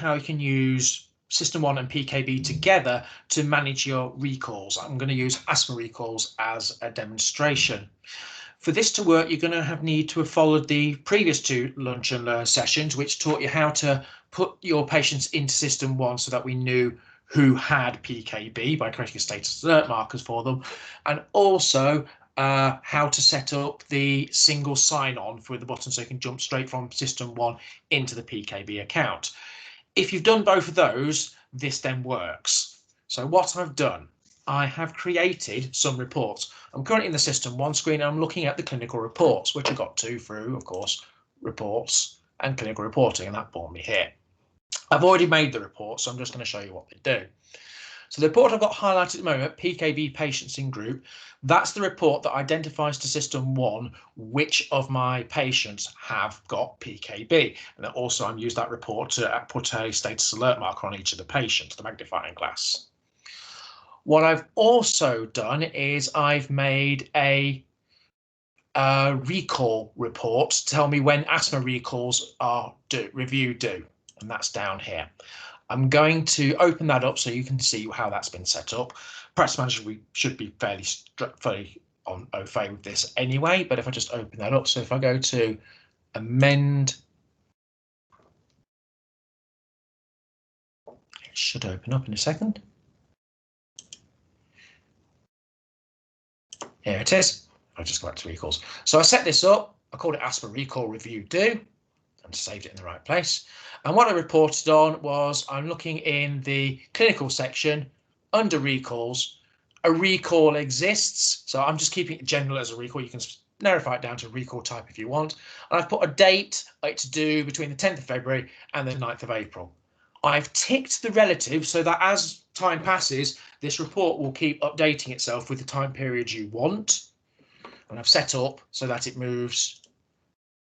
how you can use System 1 and PKB together to manage your recalls. I'm going to use asthma recalls as a demonstration. For this to work, you're going to need to have followed the previous two Lunch and Learn sessions, which taught you how to put your patients into System 1 so that we knew who had PKB by creating status alert markers for them, and also how to set up the single sign-on for the button so you can jump straight from System 1 into the PKB account. If you've done both of those, this then works. So what I've done, I have created some reports. I'm currently in the System 1 screen and I'm looking at the clinical reports, which I got to through, of course, reports and clinical reporting, and that brought me here. I've already made the report, so I'm just going to show you what they do. So the report I've got highlighted at the moment, PKB patients in group, that's the report that identifies to System 1 which of my patients have got PKB. And also I'm used that report to put a status alert marker on each of the patients, the magnifying glass. What I've also done is I've made a recall report to tell me when asthma recalls are due, and that's down here. I'm going to open that up so you can see how that's been set up. Practice Manager should be fairly on au fait with this anyway, but if I just open that up, so if I go to amend, it should open up in a second. Here it is. I'll just go back to recalls. So I set this up. I called it asthma recall review do and saved it in the right place. And what I reported on was I'm looking in the clinical section under recalls. A recall exists. So I'm just keeping it general as a recall. You can narrowify it down to recall type if you want. And I've put a date to do between the 10th of February and the 9th of April. I've ticked the relative so that as time passes, this report will keep updating itself with the time period you want. And I've set up so that it moves.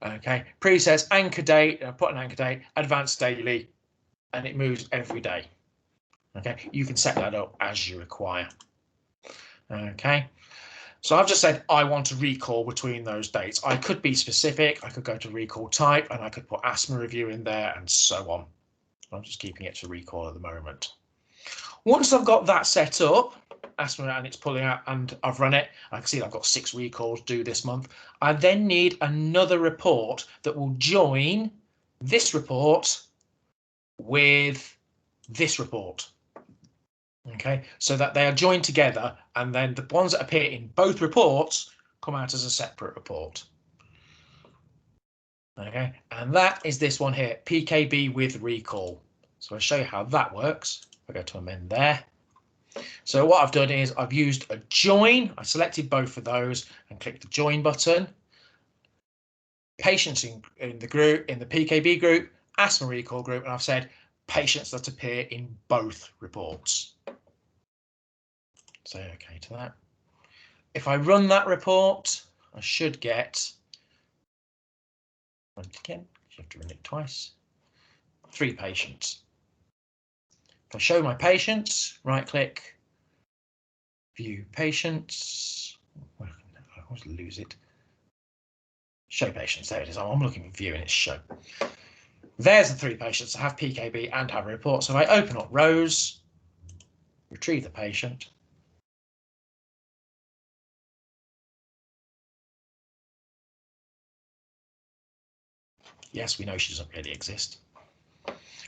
Okay, presets anchor date, I put an anchor date, advanced daily, and it moves every day. Okay, you can set that up as you require. Okay, so I've just said I want to recall between those dates. I could be specific, I could go to recall type, and I could put asthma review in there and so on. I'm just keeping it to recall at the moment. Once I've got that set up, asthma and it's pulling out and I've run it, I can see I've got 6 recalls due this month. I then need another report that will join this report with this report. Okay, so that they are joined together, and then the ones that appear in both reports come out as a separate report. Okay, and that is this one here, PKB with recall. So I'll show you how that works. I go to amend there. So what I've done is I've used a join. I selected both of those and clicked the join button. Patients in the group, in the PKB group, asthma recall group, and I've said patients that appear in both reports. Say okay to that. If I run that report, I should get, run it again, you have to run it twice, 3 patients. If I show my patients, right click, view patients, I always lose it. Show patients, there it is. I'm looking for view and it's show. There's the 3 patients that have PKB and have a report. So if I open up rows, retrieve the patient. Yes, we know she doesn't really exist.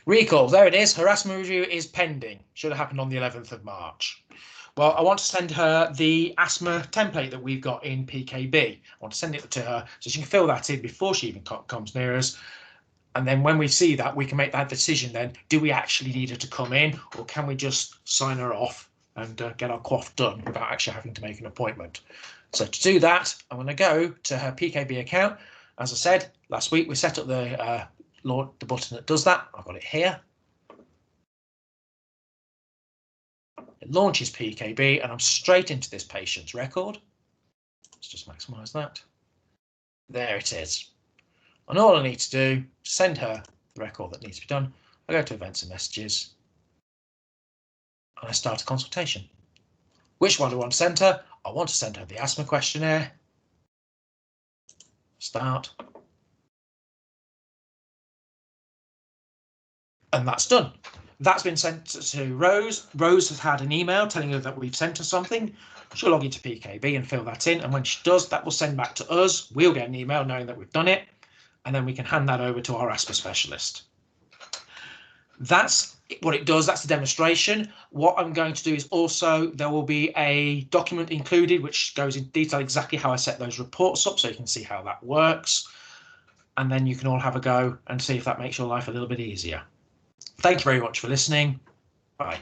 Recalls, there it is. Her asthma review is pending. Should have happened on the 11th of March. Well, I want to send her the asthma template that we've got in PKB. I want to send it to her so she can fill that in before she even comes near us. And then when we see that, we can make that decision then. Do we actually need her to come in, or can we just sign her off and get our quaff done without actually having to make an appointment? So to do that, I'm going to go to her PKB account. As I said, last week we set up the button that does that. I've got it here. It launches PKB and I'm straight into this patient's record. Let's just maximize that. There it is. And all I need to do is send her the record that needs to be done. I go to events and messages and I start a consultation. Which one do I want to send her? I want to send her the asthma questionnaire. Start. And that's done. That's been sent to Rose. Rose has had an email telling her that we've sent her something. She'll log into PKB and fill that in. And when she does, that will send back to us. We'll get an email knowing that we've done it. And then we can hand that over to our ASPA specialist. That's what it does. That's the demonstration. What I'm going to do is also there will be a document included which goes in detail exactly how I set those reports up, so you can see how that works. And then you can all have a go and see if that makes your life a little bit easier. Thank you very much for listening. Bye.